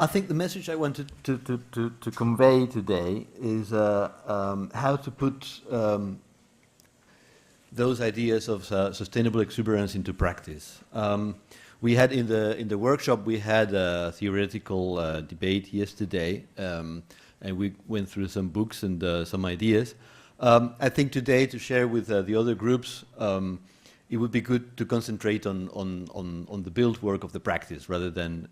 I think the message I wanted to convey today is how to put those ideas of sustainable exuberance into practice. We had in the workshop, we had a theoretical debate yesterday, and we went through some books and some ideas. I think today, to share with the other groups, it would be good to concentrate on the build work of the practice rather than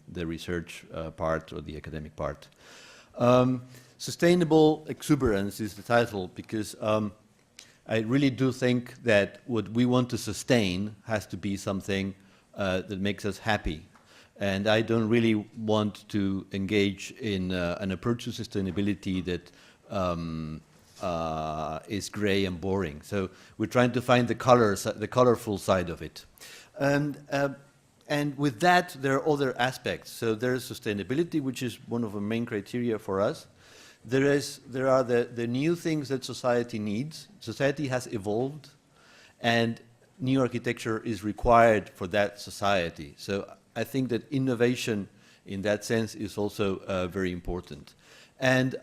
the research part or the academic part. Sustainable exuberance is the title because I really do think that what we want to sustain has to be something that makes us happy. And I don't really want to engage in an approach to sustainability that is gray and boring. So we're trying to find the colorful side of it. And with that, there are other aspects. So there's sustainability, which is one of the main criteria for us. There are the new things that society needs. Society has evolved, and new architecture is required for that society. So I think that innovation in that sense is also very important. And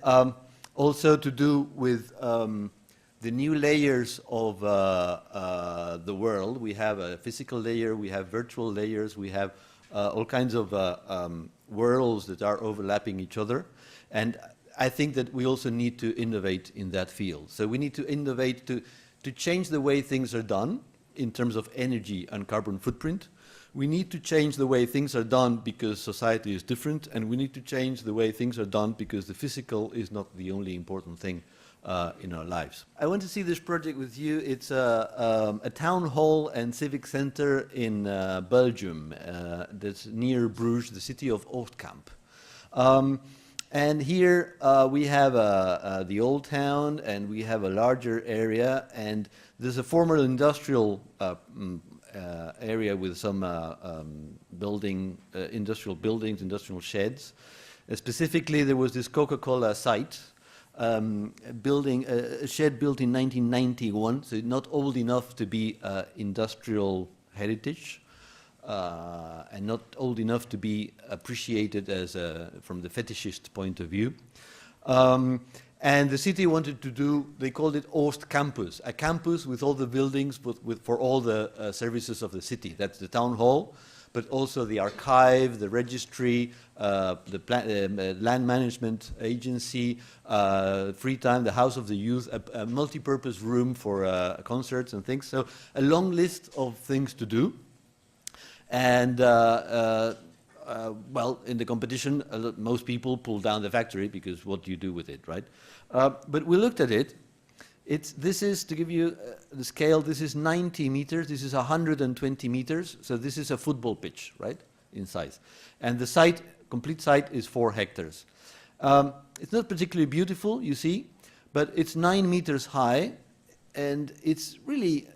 also to do with the new layers of the world. We have a physical layer, we have virtual layers, we have all kinds of worlds that are overlapping each other. And I think that we also need to innovate in that field. So we need to innovate to change the way things are done in terms of energy and carbon footprint. We need to change the way things are done because society is different, and we need to change the way things are done because the physical is not the only important thing in our lives. I want to see this project with you. It's a town hall and civic center in Belgium that's near Bruges, the city of OostCampus. And here we have the old town, and we have a larger area, and there's a former industrial area with some industrial buildings, industrial sheds. Specifically, there was this Coca-Cola site, a shed built in 1991, so not old enough to be industrial heritage, and not old enough to be appreciated as from the fetishist point of view. And the city wanted to do, they called it OostCampus, a campus with all the buildings for all the services of the city. That's the town hall, but also the archive, the registry, the land management agency, free time, the house of the youth, a multi-purpose room for concerts and things. So a long list of things to do. And well, in the competition, most people pull down the factory because what do you do with it, right? But we looked at it. This is, to give you the scale, this is 90 meters, this is 120 meters, so this is a football pitch, right, in size. And the site, complete site, is 4 hectares. It's not particularly beautiful, you see, but it's 9 meters high, and it's really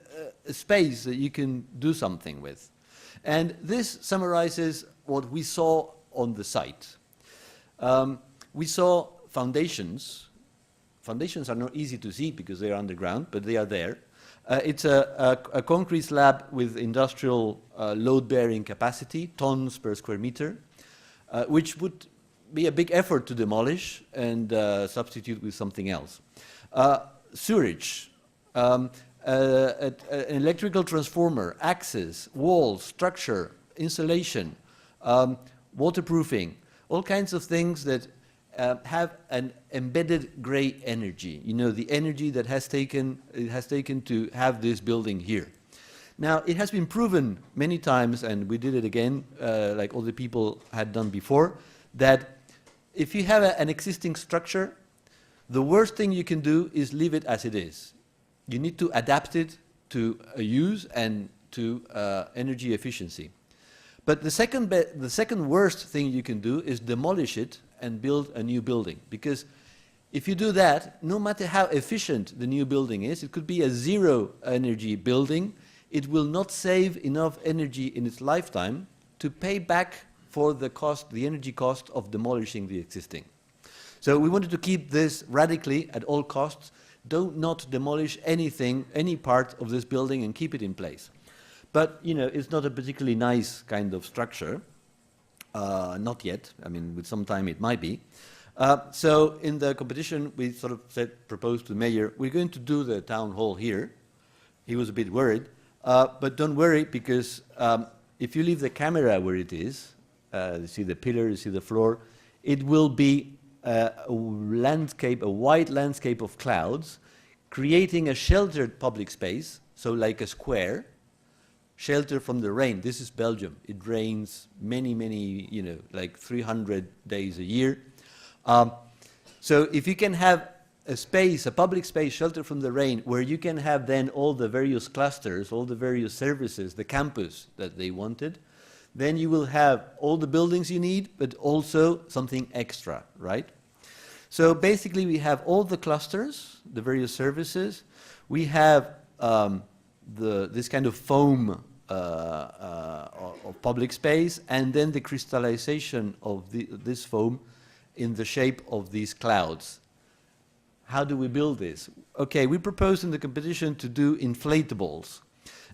a space that you can do something with. And this summarizes what we saw on the site. We saw foundations. Foundations are not easy to see because they are underground, but they are there. It's a concrete slab with industrial load-bearing capacity, tons per square meter, which would be a big effort to demolish and substitute with something else. Sewerage. An electrical transformer, access, walls, structure, insulation, waterproofing, all kinds of things that have an embedded gray energy. You know, the energy that it has taken to have this building here. Now, it has been proven many times, and we did it again, like all the people had done before, that if you have an existing structure, the worst thing you can do is leave it as it is. You need to adapt it to use and to energy efficiency. But the second worst thing you can do is demolish it and build a new building. Because if you do that, no matter how efficient the new building is, it could be a zero energy building, it will not save enough energy in its lifetime to pay back for the cost, the energy cost of demolishing the existing. So we wanted to keep this radically at all costs. Do not demolish anything, any part of this building, and keep it in place. But, you know, it's not a particularly nice kind of structure. Not yet. I mean, with some time it might be. So in the competition, we sort of proposed to the mayor, we're going to do the town hall here. He was a bit worried. But don't worry, because if you leave the camera where it is, you see the pillar, you see the floor, it will be a landscape, a wide landscape of clouds, creating a sheltered public space, so like a square, shelter from the rain. This is Belgium. It rains many, you know, like 300 days a year. So if you can have a space, a public space, shelter from the rain, where you can have then all the various clusters, all the various services, the campus that they wanted, then you will have all the buildings you need, but also something extra, right? So basically we have all the clusters, the various services. We have this kind of foam of public space, and then the crystallization of this foam in the shape of these clouds. How do we build this? Okay, we proposed in the competition to do inflatables.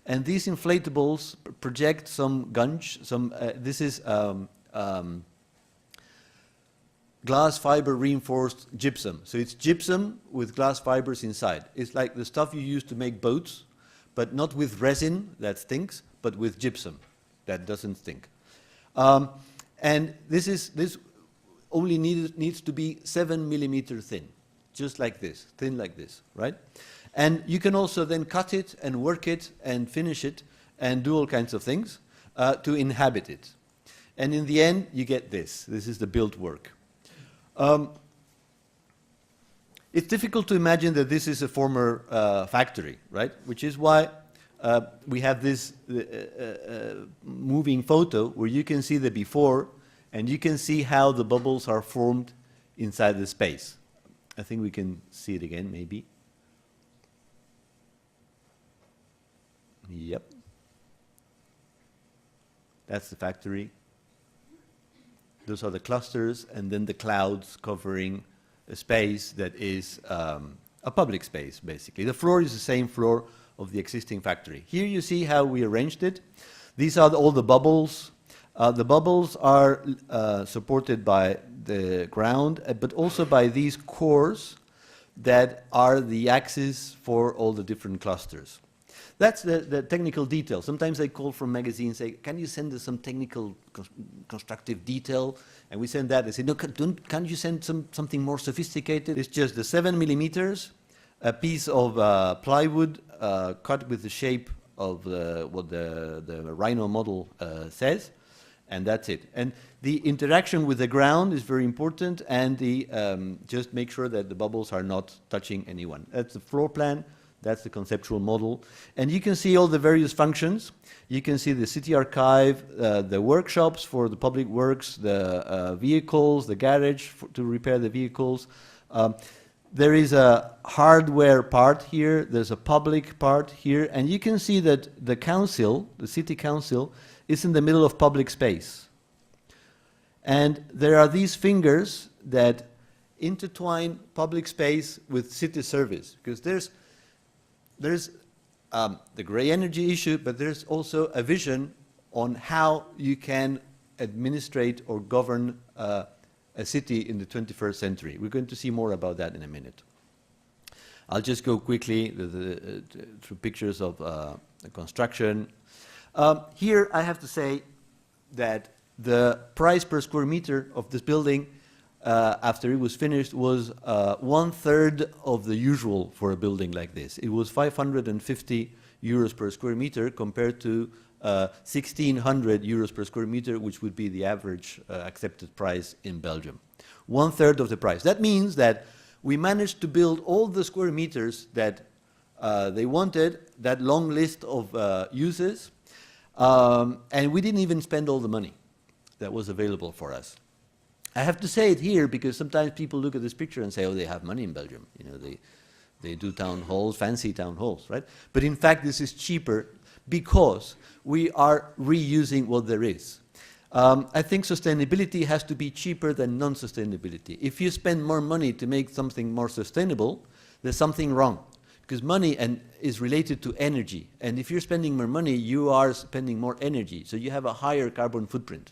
And these inflatables project some gunge, this is glass fiber reinforced gypsum. So it's gypsum with glass fibers inside. It's like the stuff you use to make boats, but not with resin that stinks, but with gypsum that doesn't stink. And this only needs to be 7 millimeter thin, just like this, thin like this, right? And you can also then cut it and work it and finish it and do all kinds of things to inhabit it. And in the end, you get this. This is the built work. It's difficult to imagine that this is a former factory, right? Which is why we have this moving photo where you can see the before and you can see how the bubbles are formed inside the space. I think we can see it again, maybe. Yep. That's the factory. Those are the clusters, and then the clouds covering a space that is a public space, basically. The floor is the same floor of the existing factory. Here you see how we arranged it. These are all the bubbles. The bubbles are supported by the ground, but also by these cores that are the axis for all the different clusters. That's the technical detail. Sometimes I call from magazines, say, can you send us some technical constructive detail? And we send that. They say, no, can't you send something more sophisticated? It's just the 7 millimeters, a piece of plywood cut with the shape of what the Rhino model says, and that's it. And the interaction with the ground is very important, and just make sure that the bubbles are not touching anyone. That's the floor plan. That's the conceptual model. And you can see all the various functions. You can see the city archive, the workshops for the public works, the vehicles, the garage to repair the vehicles. There is a hardware part here. There's a public part here. And you can see that the council, the city council, is in the middle of public space. And there are these fingers that intertwine public space with city service, because there's the gray energy issue, but there's also a vision on how you can administrate or govern a city in the 21st century. We're going to see more about that in a minute. I'll just go quickly through pictures of the construction. Here I have to say that the price per square meter of this building after it was finished was 1/3 of the usual for a building like this. It was 550 euros per square meter compared to 1,600 euros per square meter, which would be the average accepted price in Belgium. 1/3 of the price. That means that we managed to build all the square meters that they wanted, that long list of uses, and we didn't even spend all the money that was available for us. I have to say it here because sometimes people look at this picture and say, oh, they have money in Belgium. You know, they do town halls, fancy town halls, right? But in fact, this is cheaper because we are reusing what there is. I think sustainability has to be cheaper than non-sustainability. If you spend more money to make something more sustainable, there's something wrong. Because money is related to energy. And if you're spending more money, you are spending more energy. So you have a higher carbon footprint.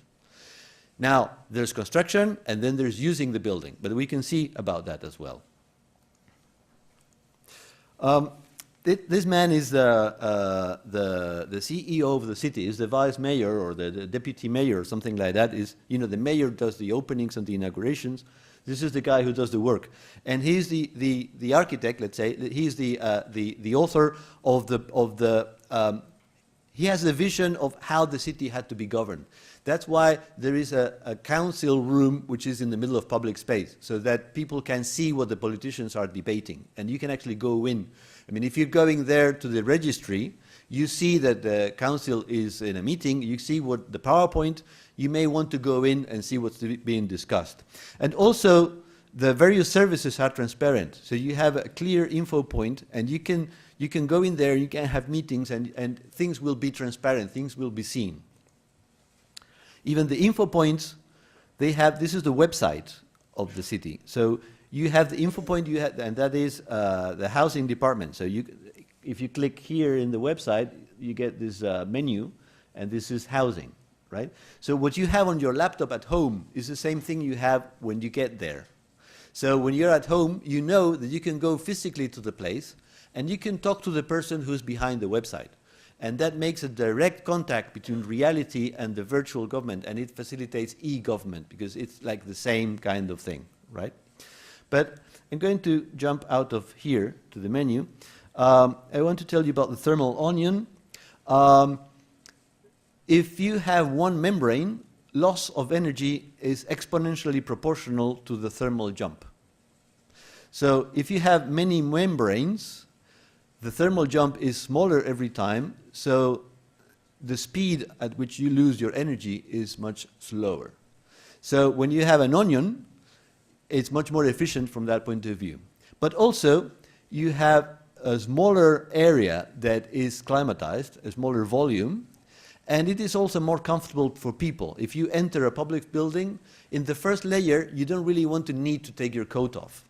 Now, there's construction, and then there's using the building, but we can see about that as well. This man is the CEO of the city, is the vice mayor or the deputy mayor or something like that. Is, you know, the mayor does the openings and the inaugurations. This is the guy who does the work, and he's the architect. Let's say he's the author of the. He has a vision of how the city had to be governed. That's why there is a council room which is in the middle of public space, so that people can see what the politicians are debating, and you can actually go in. I mean, if you're going there to the registry, you see that the council is in a meeting, you see what the PowerPoint, you may want to go in and see what's being discussed. And also, the various services are transparent, so you have a clear info point, and you can go in there, you can have meetings, and things will be transparent, things will be seen. Even the info points, they have, this is the website of the city. So you have the info point, you have, and that is the housing department. So if you click here in the website, you get this menu, and this is housing, right? So what you have on your laptop at home is the same thing you have when you get there. So when you're at home, you know that you can go physically to the place, and you can talk to the person who's behind the website. And that makes a direct contact between reality and the virtual government, and it facilitates e-government, because it's like the same kind of thing, right? But I'm going to jump out of here to the menu. I want to tell you about the thermal onion. If you have one membrane, loss of energy is exponentially proportional to the thermal jump. So if you have many membranes, the thermal jump is smaller every time, so the speed at which you lose your energy is much slower. So when you have an onion, it's much more efficient from that point of view. But also, you have a smaller area that is climatized, a smaller volume, and it is also more comfortable for people. If you enter a public building, in the first layer, you don't really want to need to take your coat off.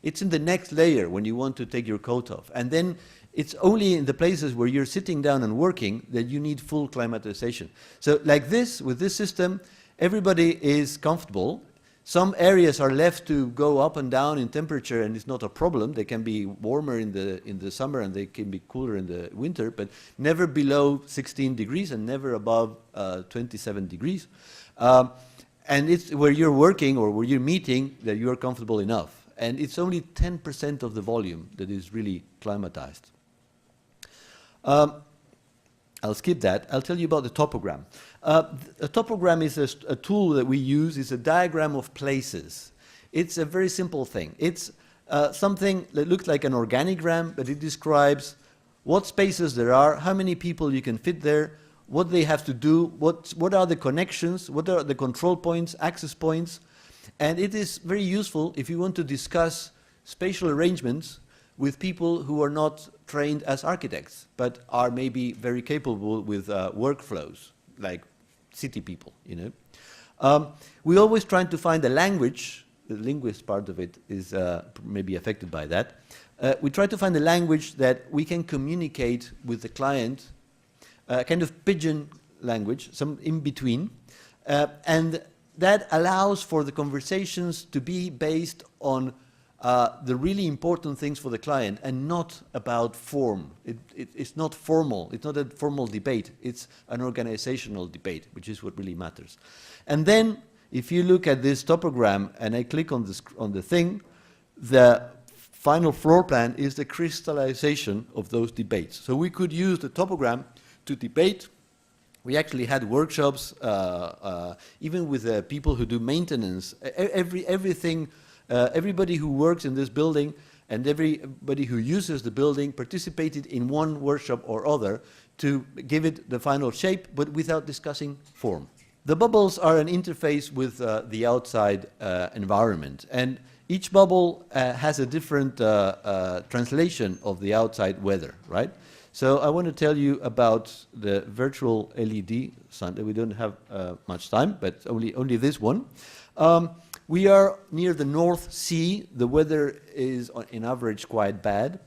It's in the next layer when you want to take your coat off. And then it's only in the places where you're sitting down and working that you need full climatization. So like this, with this system, everybody is comfortable. Some areas are left to go up and down in temperature, and it's not a problem. They can be warmer in the summer, and they can be cooler in the winter, but never below 16 degrees and never above 27 degrees. And it's where you're working or where you're meeting that you're comfortable enough. And it's only 10% of the volume that is really climatized. I'll skip that. I'll tell you about the topogram. A topogram is a tool that we use. It's a diagram of places. It's a very simple thing. It's something that looks like an organigram, but it describes what spaces there are, how many people you can fit there, what they have to do, what are the connections, what are the control points, access points. And it is very useful if you want to discuss spatial arrangements with people who are not trained as architects, but are maybe very capable with workflows, like city people, you know. We always try to find a language. The linguist part of it is maybe affected by that. We try to find a language that we can communicate with the client, a kind of pidgin language, some in between, and that allows for the conversations to be based on the really important things for the client and not about form. It's not formal. It's not a formal debate. It's an organizational debate, which is what really matters. And then, if you look at this topogram and I click on the thing, the final floor plan is the crystallization of those debates. So we could use the topogram to debate. We actually had workshops, even with people who do maintenance. Everybody who works in this building and everybody who uses the building participated in one workshop or other to give it the final shape, but without discussing form. The bubbles are an interface with the outside environment, and each bubble has a different translation of the outside weather, right? So I want to tell you about the virtual LED Sunday. We don't have much time, but only this one. We are near the North Sea. The weather is, on average, quite bad.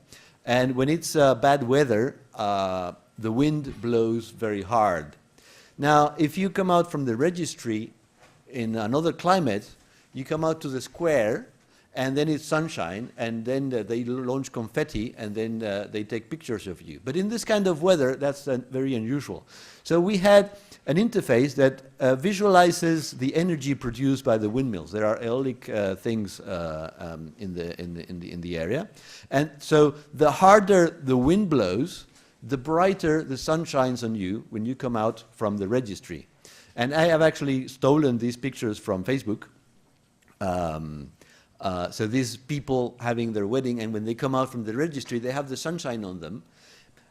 And when it's bad weather, the wind blows very hard. Now, if you come out from the registry, in another climate, you come out to the square, and then it's sunshine, and then they launch confetti, and then they take pictures of you. But in this kind of weather, that's very unusual. So we had an interface that visualizes the energy produced by the windmills. There are aeolic things in the area, and so the harder the wind blows, the brighter the sun shines on you when you come out from the registry. And I have actually stolen these pictures from Facebook. So these people having their wedding, and when they come out from the registry, they have the sunshine on them.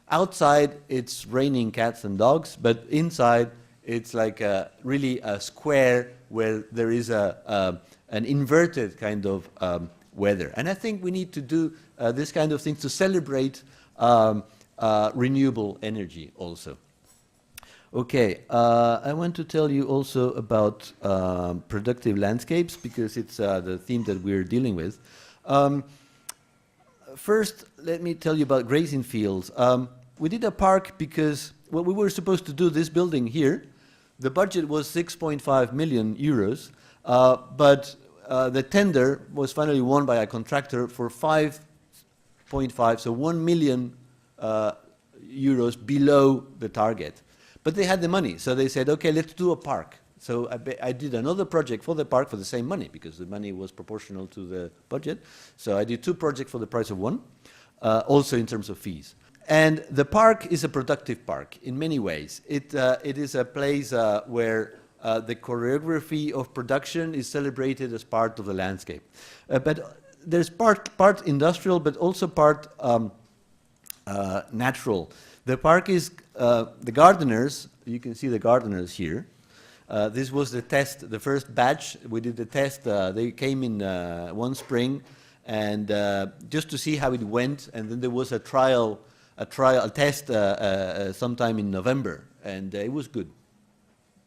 Outside, it's raining cats and dogs, but inside, it's like really a square where there is an inverted kind of weather. And I think we need to do this kind of thing to celebrate renewable energy also. Okay, I want to tell you also about productive landscapes, because it's the theme that we're dealing with. First, let me tell you about grazing fields. We did a park because what we were supposed to do, this building here, the budget was 6.5 million euros, but the tender was finally won by a contractor for 5.5, so 1 million euros below the target. But they had the money, so they said, okay, let's do a park. So I did another project for the park for the same money, because the money was proportional to the budget. So I did 2 projects for the price of 1, also in terms of fees. And the park is a productive park in many ways. It is a place where the choreography of production is celebrated as part of the landscape. But there's part industrial, but also part natural. The park is, the gardeners, you can see the gardeners here. This was the test, the first batch. We did the test. They came in one spring, and just to see how it went. And then there was a test sometime in November, and it was good.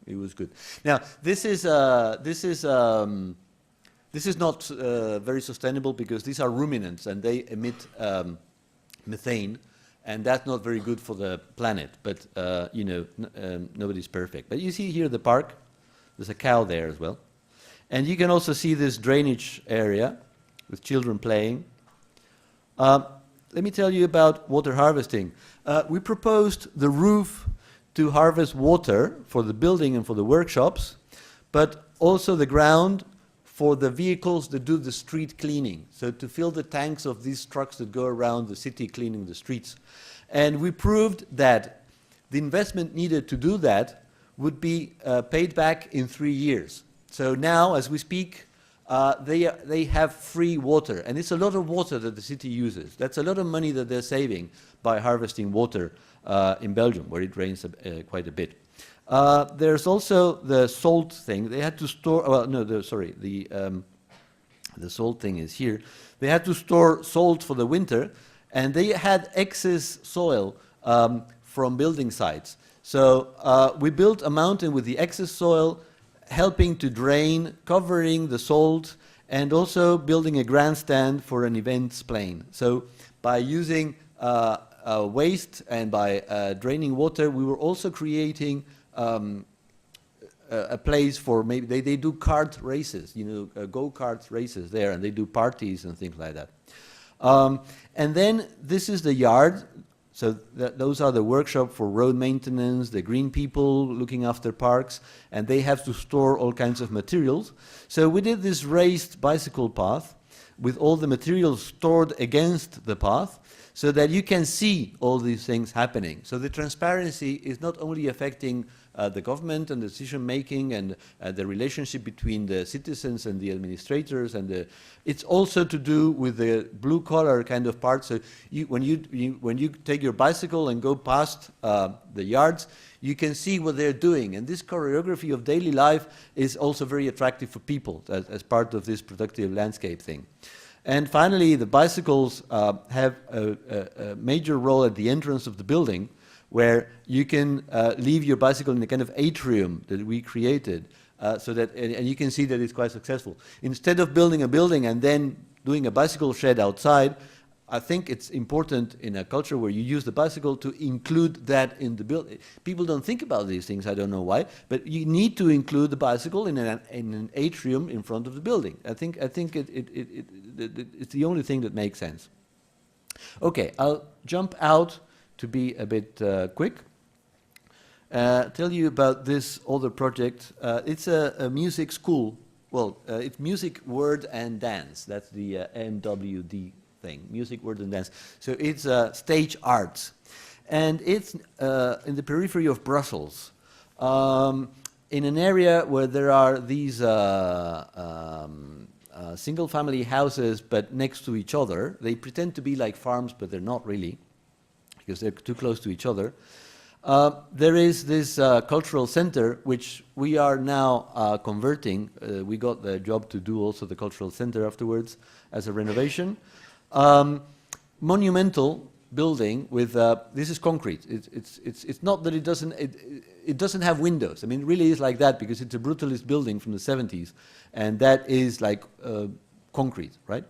It was good. Now this is not very sustainable, because these are ruminants and they emit methane. And that's not very good for the planet, but you know, nobody's perfect. But you see here the park, there's a cow there as well. And you can also see this drainage area with children playing. Let me tell you about water harvesting. We proposed the roof to harvest water for the building and for the workshops, but also the ground for the vehicles that do the street cleaning, so to fill the tanks of these trucks that go around the city cleaning the streets. And we proved that the investment needed to do that would be paid back in 3 years. So now, as we speak, they have free water, and it's a lot of water that the city uses. That's a lot of money that they're saving by harvesting water in Belgium, where it rains quite a bit. There's also the salt thing. They had to store, well, no, the salt thing is here. They had to store salt for the winter, and they had excess soil from building sites. So we built a mountain with the excess soil, helping to drain, covering the salt, and also building a grandstand for an events plane. So by using waste and by draining water, we were also creating a place for, maybe they do kart races, you know, go-kart races there, and they do parties and things like that. And then this is the yard. So those are the workshop for road maintenance, the green people looking after parks, and they have to store all kinds of materials. So we did this raised bicycle path with all the materials stored against the path, so that you can see all these things happening. So the transparency is not only affecting the government and the decision making and the relationship between the citizens and the administrators, and it's also to do with the blue collar kind of part. So when you take your bicycle and go past the yards, you can see what they're doing. And this choreography of daily life is also very attractive for people as part of this productive landscape thing. And finally, the bicycles have a major role at the entrance of the building, where you can leave your bicycle in a kind of atrium that we created, so that, and you can see that it's quite successful. Instead of building a building and then doing a bicycle shed outside, I think it's important in a culture where you use the bicycle to include that in the building. People don't think about these things, I don't know why, but you need to include the bicycle in an atrium in front of the building. I think it's the only thing that makes sense. Okay, I'll jump out to be a bit quick. Tell you about this other project. It's a music school. Well, it's music, word, and dance. That's the MWD thing, music, word, and dance. So it's stage arts. And it's in the periphery of Brussels, in an area where there are these single-family houses, but next to each other. They pretend to be like farms, but they're not really, because they're too close to each other. There is this cultural center, which we are now converting. We got the job to do also the cultural center afterwards as a renovation. Monumental building with, this is concrete. It's not that it doesn't have windows. I mean, it really is like that because it's a brutalist building from the 70s, and that is like concrete, right?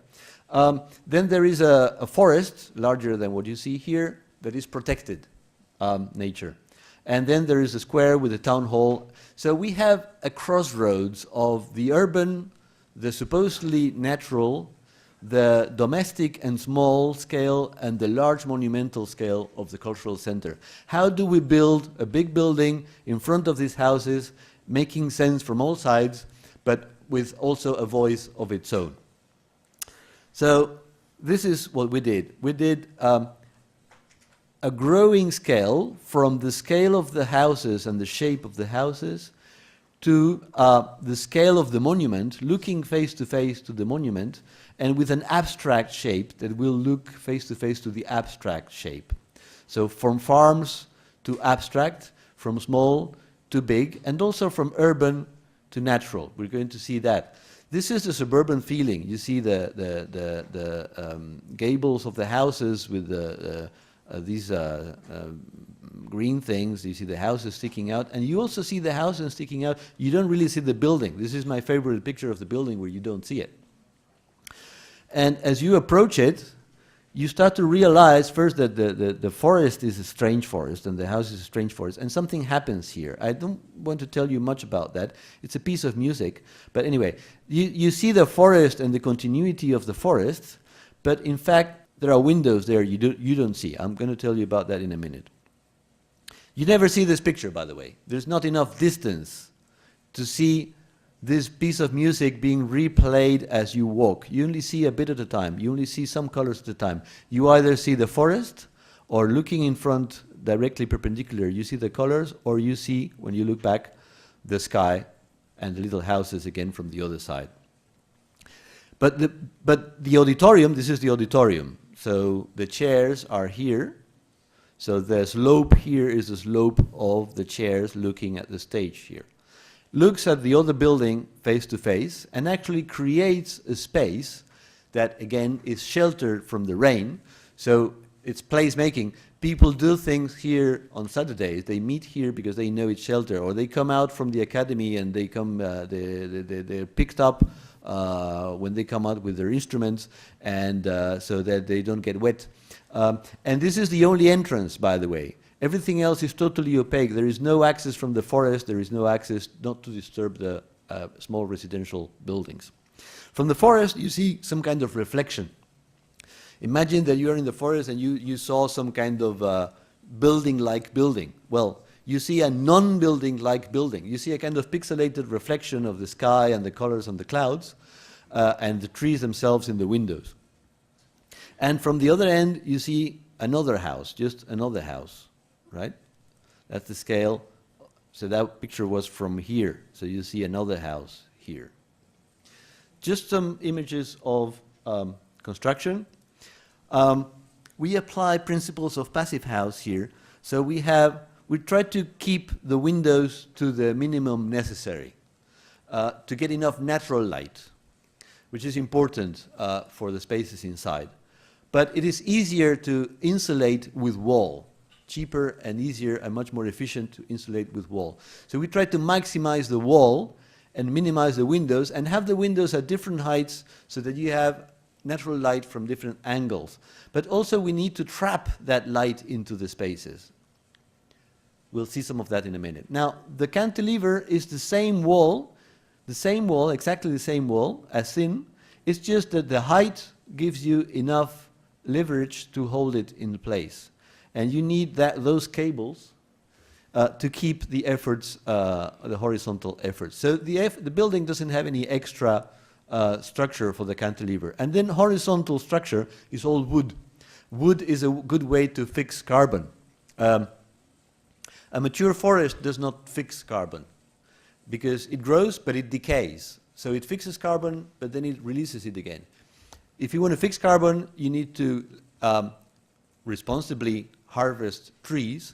Then there is a forest, larger than what you see here, that is protected. Nature. And then there is a square with a town hall. So we have a crossroads of the urban, the supposedly natural, the domestic and small scale, and the large monumental scale of the cultural center. How do we build a big building in front of these houses, making sense from all sides, but with also a voice of its own? So this is what we did. We did a growing scale from the scale of the houses and the shape of the houses to the scale of the monument, looking face to face to the monument, and with an abstract shape that will look face to face to the abstract shape. So from farms to abstract, from small to big, and also from urban to natural. We're going to see that. This is the suburban feeling. You see the gables of the houses with these green things. You see the houses sticking out, and you also see the houses sticking out. You don't really see the building. This is my favorite picture of the building where you don't see it. And as you approach it, you start to realize first that the forest is a strange forest and the house is a strange forest, and something happens here. I don't want to tell you much about that. It's a piece of music. But anyway, you see the forest and the continuity of the forest, but in fact, there are windows there you don't see. I'm going to tell you about that in a minute. You never see this picture, by the way. There's not enough distance to see this piece of music being replayed as you walk. You only see a bit at a time. You only see some colors at a time. You either see the forest, or looking in front directly perpendicular, you see the colors, or you see, when you look back, the sky and the little houses again from the other side. But the auditorium, this is the auditorium. So the chairs are here. So the slope here is the slope of the chairs looking at the stage here. Looks at the other building face to face and actually creates a space that again is sheltered from the rain. So it's placemaking. People do things here on Saturdays. They meet here because they know it's shelter, or they come out from the academy and they come, they're picked up when they come out with their instruments, and so that they don't get wet. And this is the only entrance, by the way. Everything else is totally opaque. There is no access from the forest. There is no access not to disturb the small residential buildings. From the forest, you see some kind of reflection. Imagine that you are in the forest and you saw some kind of building-like building. Well, you see a non-building-like building. You see a kind of pixelated reflection of the sky and the colors on the clouds and the trees themselves in the windows. And from the other end, you see another house, just another house, right? That's the scale. So that picture was from here. So you see another house here. Just some images of construction. We apply principles of passive house here. So we try to keep the windows to the minimum necessary to get enough natural light, which is important for the spaces inside. But it is easier to insulate with wall, cheaper and easier and much more efficient to insulate with wall. So we try to maximize the wall and minimize the windows and have the windows at different heights so that you have natural light from different angles. But also we need to trap that light into the spaces. We'll see some of that in a minute. Now, the cantilever is the same wall, exactly the same wall, as thin. It's just that the height gives you enough leverage to hold it in place. And you need those cables to keep the efforts, the horizontal efforts. So the building doesn't have any extra structure for the cantilever. And then horizontal structure is all wood. Wood is a good way to fix carbon. A mature forest does not fix carbon because it grows, but it decays. So it fixes carbon, but then it releases it again. If you want to fix carbon, you need to responsibly harvest trees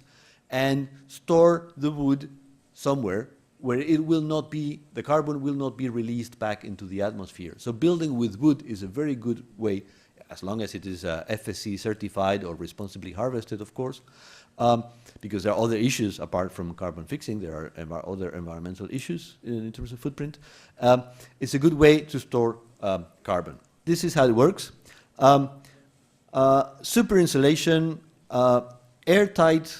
and store the wood somewhere where it will not be, the carbon will not be released back into the atmosphere. So building with wood is a very good way, as long as it is FSC certified or responsibly harvested, of course, because there are other issues apart from carbon fixing. There are other environmental issues in terms of footprint. It's a good way to store carbon. This is how it works. Super insulation, airtight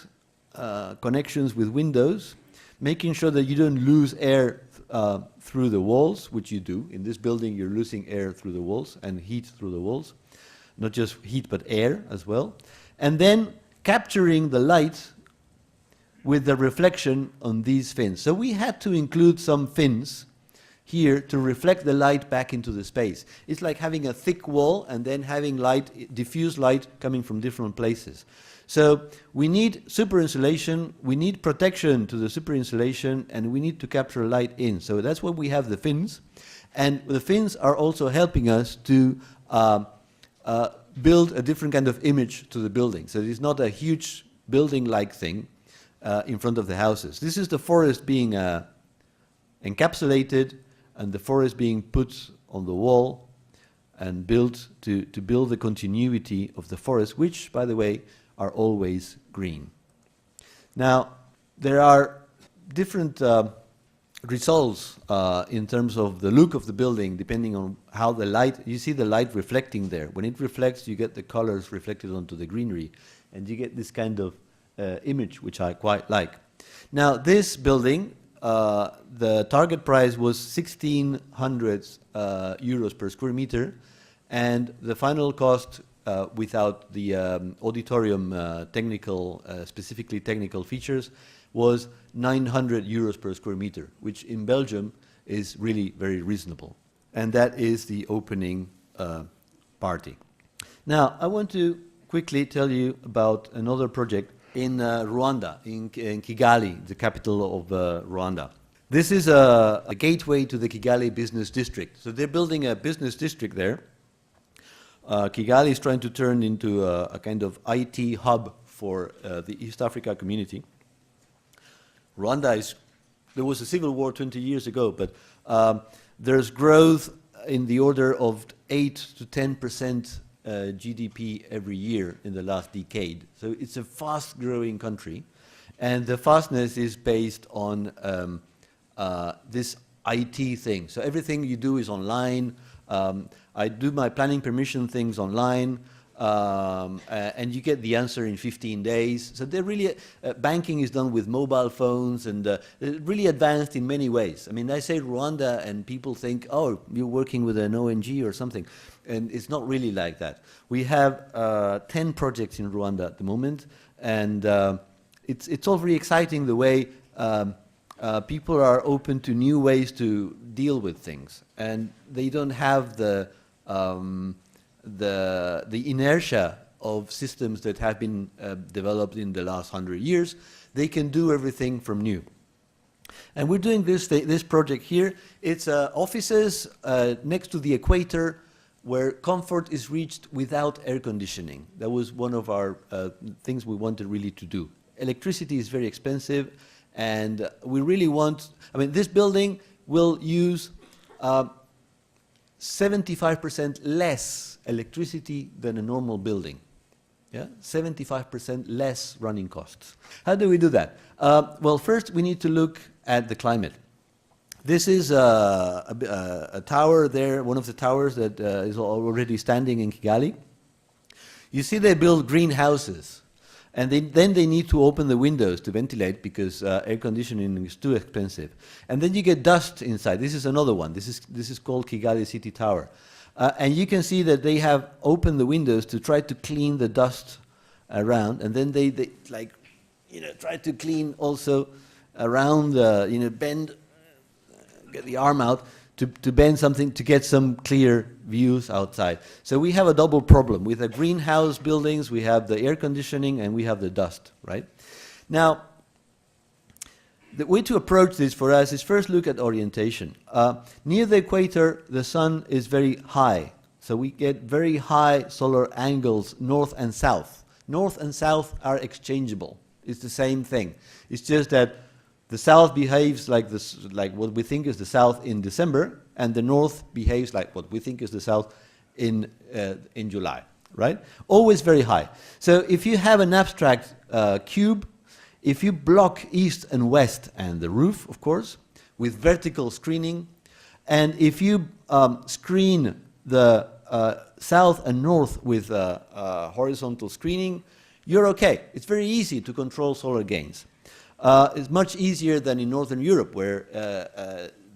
connections with windows, making sure that you don't lose air through the walls, which you do. In this building, you're losing air through the walls and heat through the walls. Not just heat, but air as well. And then capturing the light with the reflection on these fins. So we had to include some fins here to reflect the light back into the space. It's like having a thick wall and then having light, diffuse light coming from different places. So we need super insulation, we need protection to the super insulation, and we need to capture light in. So that's why we have the fins. And the fins are also helping us to build a different kind of image to the building. So it's not a huge building-like thing in front of the houses. This is the forest being encapsulated and the forest being put on the wall and built to build the continuity of the forest, which, by the way, are always green. Now, there are different results in terms of the look of the building, depending on how the light, you see the light reflecting there. When it reflects, you get the colors reflected onto the greenery, and you get this kind of image, which I quite like. Now, this building, the target price was 1,600 euros per square meter, and the final cost without the auditorium specifically technical features was 900 euros per square meter, which in Belgium is really very reasonable. And that is the opening party. Now, I want to quickly tell you about another project in Rwanda, in Kigali, the capital of Rwanda. This is a gateway to the Kigali business district. So they're building a business district there. Kigali is trying to turn into a kind of IT hub for the East Africa community. Rwanda there was a civil war 20 years ago, but there's growth in the order of 8 to 10% GDP every year in the last decade. So it's a fast-growing country, and the fastness is based on this IT thing. So everything you do is online. I do my planning permission things online, and you get the answer in 15 days. So they're really, banking is done with mobile phones, and really advanced in many ways. I mean, I say Rwanda, and people think, oh, you're working with an ONG or something. And it's not really like that. We have 10 projects in Rwanda at the moment, and it's all very exciting the way people are open to new ways to deal with things, and they don't have the inertia of systems that have been developed in the last 100 years. They can do everything from new. And we're doing this project here. It's offices next to the equator, where comfort is reached without air conditioning. That was one of our things we wanted really to do. Electricity is very expensive, and we really want, I mean, this building will use 75% less electricity than a normal building. Yeah, 75% less running costs. How do we do that? Well, first we need to look at the climate. This is a tower there, one of the towers that is already standing in Kigali. You see they build greenhouses, and then they need to open the windows to ventilate because air conditioning is too expensive. And then you get dust inside. This is another one. This is called Kigali City Tower. And you can see that they have opened the windows to try to clean the dust around, and then they like, try to clean also around, bend, get the arm out to bend something to get some clear views outside. So we have a double problem. With the greenhouse buildings, we have the air conditioning and we have the dust, right? Now, the way to approach this for us is first look at orientation. Near the equator, the sun is very high. So we get very high solar angles north and south. North and south are exchangeable. It's the same thing. It's just that the south behaves like what we think is the south in December, and the north behaves like what we think is the south in July, right? Always very high. So if you have an abstract cube, if you block east and west and the roof, of course, with vertical screening, and if you screen the south and north with horizontal screening, you're okay. It's very easy to control solar gains. It's much easier than in Northern Europe, where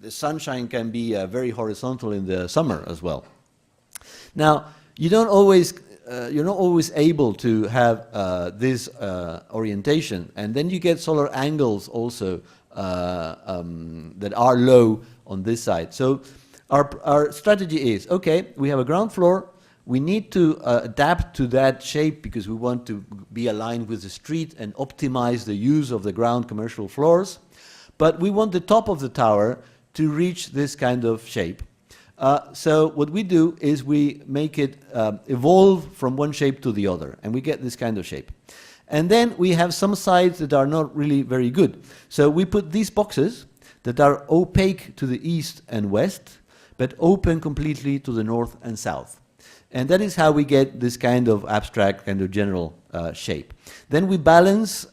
the sunshine can be very horizontal in the summer as well. Now, you're not always able to have this orientation, and then you get solar angles also that are low on this side. So our strategy is, okay, we have a ground floor. We need to adapt to that shape because we want to be aligned with the street and optimize the use of the ground commercial floors. But we want the top of the tower to reach this kind of shape. So what we do is we make it evolve from one shape to the other, and we get this kind of shape. And then we have some sides that are not really very good. So we put these boxes that are opaque to the east and west, but open completely to the north and south. And that is how we get this kind of abstract, kind of general shape. Then we balance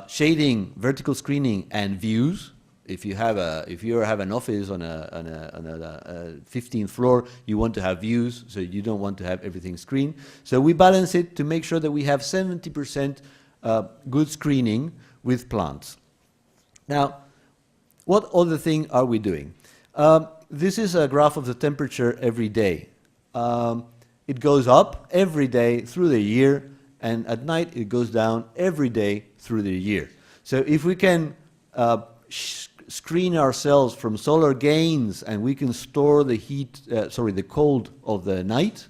shading, vertical screening, and views. If you have an office on a 15th floor, you want to have views, so you don't want to have everything screened. So we balance it to make sure that we have 70% good screening with plants. Now, what other thing are we doing? This is a graph of the temperature every day. It goes up every day through the year, and at night it goes down every day through the year. So if we can screen ourselves from solar gains and we can store the the cold of the night,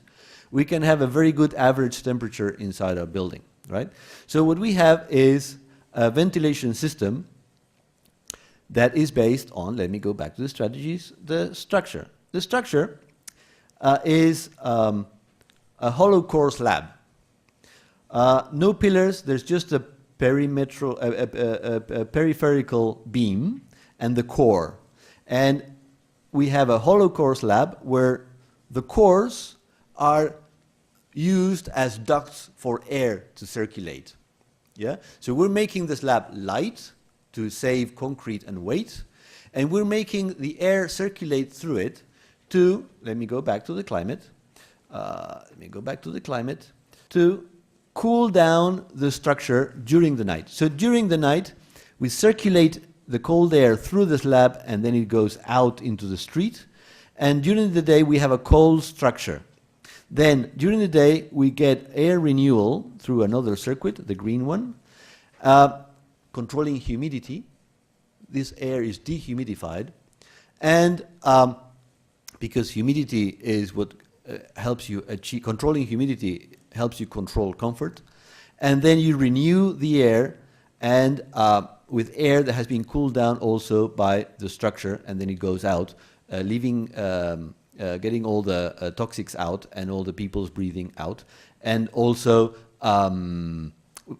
we can have a very good average temperature inside our building, right? So what we have is a ventilation system that is based on, let me go back to the strategies, the structure. The structure is a hollow core slab. No pillars, there's just a peripheral beam and the core. And we have a hollow core slab where the cores are used as ducts for air to circulate. Yeah? So we're making the slab light to save concrete and weight, and we're making the air circulate through it to, let me go back to the climate, to cool down the structure during the night. So during the night, we circulate the cold air through the slab and then it goes out into the street. And during the day, we have a cold structure. Then during the day, we get air renewal through another circuit, the green one, controlling humidity. This air is dehumidified. And because humidity is what helps you achieve, controlling humidity helps you control comfort. And then you renew the air and with air that has been cooled down also by the structure, and then it goes out, leaving, getting all the toxics out and all the people's breathing out, and also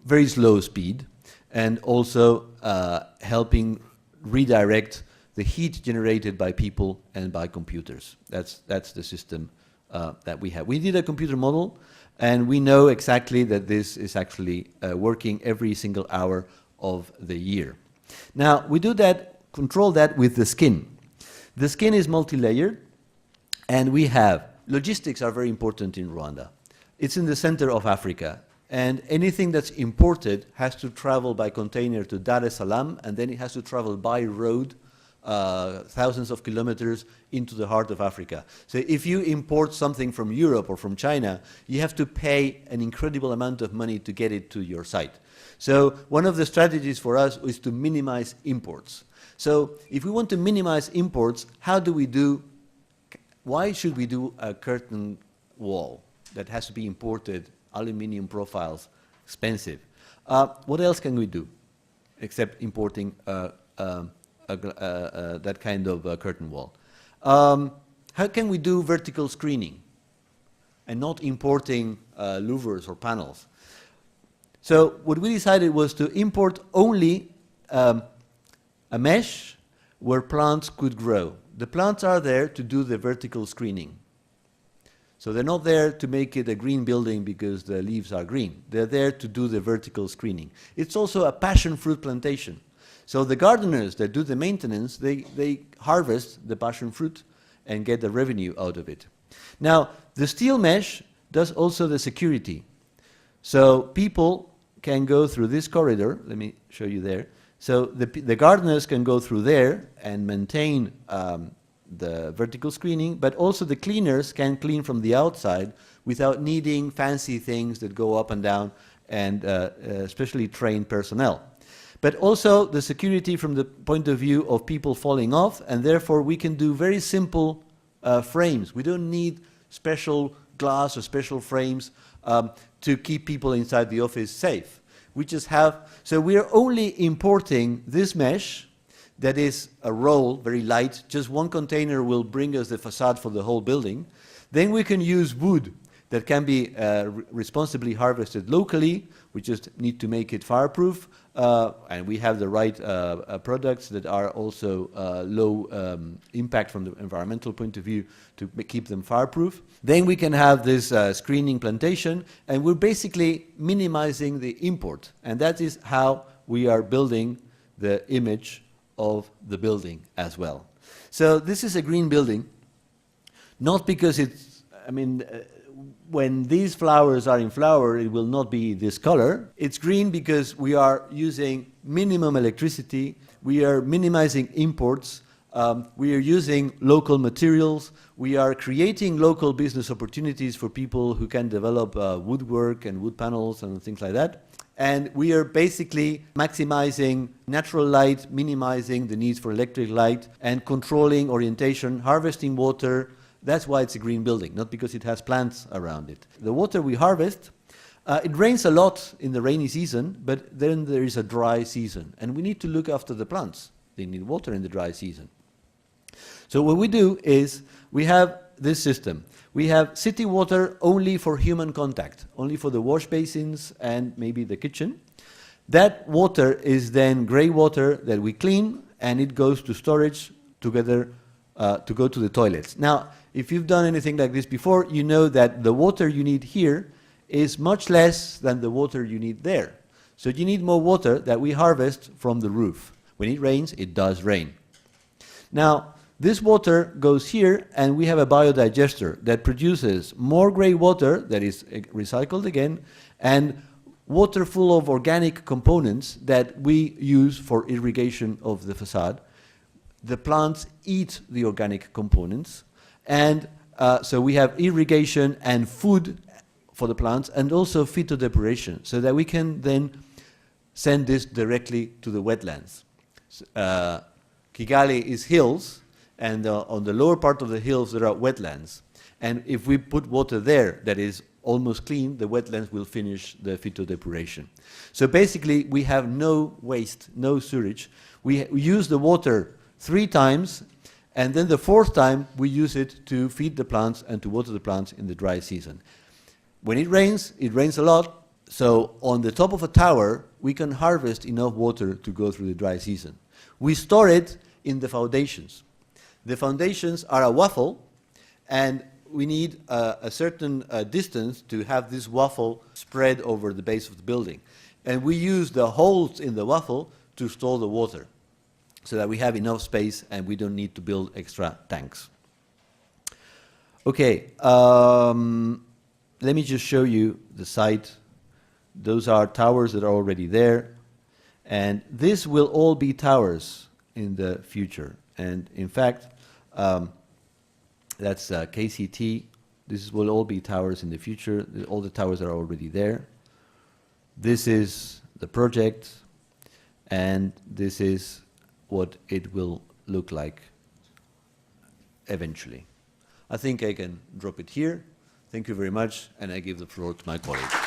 very slow speed, and also helping redirect the heat generated by people and by computers. That's the system that we have. We did a computer model, and we know exactly that this is actually working every single hour of the year. Now, we do that control that with the skin. The skin is multi-layered, and we have logistics are very important in Rwanda. It's in the center of Africa, and anything that's imported has to travel by container to Dar es Salaam, and then it has to travel by road thousands of kilometers into the heart of Africa. So if you import something from Europe or from China, you have to pay an incredible amount of money to get it to your site. So one of the strategies for us is to minimize imports. So if we want to minimize imports, why should we do a curtain wall that has to be imported, aluminum profiles, expensive? What else can we do except importing that kind of curtain wall? How can we do vertical screening and not importing louvers or panels? So what we decided was to import only a mesh where plants could grow. The plants are there to do the vertical screening. So they're not there to make it a green building because the leaves are green. They're there to do the vertical screening. It's also a passion fruit plantation. So the gardeners that do the maintenance, they harvest the passion fruit and get the revenue out of it. Now, the steel mesh does also the security. So people can go through this corridor. Let me show you there. So the gardeners can go through there and maintain the vertical screening, but also the cleaners can clean from the outside without needing fancy things that go up and down and especially trained personnel. But also the security from the point of view of people falling off, and therefore we can do very simple frames. We don't need special glass or special frames to keep people inside the office safe. We just have, so we are only importing this mesh that is a roll, very light. Just one container will bring us the facade for the whole building. Then we can use wood that can be responsibly harvested locally. We just need to make it fireproof. And we have the right products that are also low impact from the environmental point of view to keep them fireproof. Then we can have this screening plantation, and we're basically minimizing the import. And that is how we are building the image of the building as well. So this is a green building, not because it's, I mean, when these flowers are in flower, it will not be this color. It's green because we are using minimum electricity, we are minimizing imports, we are using local materials, we are creating local business opportunities for people who can develop woodwork and wood panels and things like that. And we are basically maximizing natural light, minimizing the needs for electric light, and controlling orientation, harvesting water. That's why it's a green building, not because it has plants around it. The water we harvest, it rains a lot in the rainy season, but then there is a dry season. And we need to look after the plants. They need water in the dry season. So what we do is we have this system. We have city water only for human contact, only for the wash basins and maybe the kitchen. That water is then gray water that we clean, and it goes to storage together to go to the toilets. Now, if you've done anything like this before, you know that the water you need here is much less than the water you need there. So you need more water that we harvest from the roof. When it rains, it does rain. Now, this water goes here, and we have a biodigester that produces more gray water that is recycled again, and water full of organic components that we use for irrigation of the facade. The plants eat the organic components, and so we have irrigation and food for the plants, and also phytodepuration, so that we can then send this directly to the wetlands. Kigali is hills, and on the lower part of the hills there are wetlands. And if we put water there that is almost clean, the wetlands will finish the phytodepuration. So basically we have no waste, no sewage. We use the water 3 times, and then the 4th time we use it to feed the plants and to water the plants in the dry season. When it rains a lot, so on the top of a tower we can harvest enough water to go through the dry season. We store it in the foundations. The foundations are a waffle, and we need a certain distance to have this waffle spread over the base of the building. And we use the holes in the waffle to store the water. so that we have enough space and we don't need to build extra tanks. Okay, let me just show you the site. Those are towers that are already there. And this will all be towers in the future. And in fact, that's KCT. This will all be towers in the future. All the towers are already there. This is the project, and this is what it will look like eventually. I think I can drop it here. Thank you very much, and I give the floor to my colleague.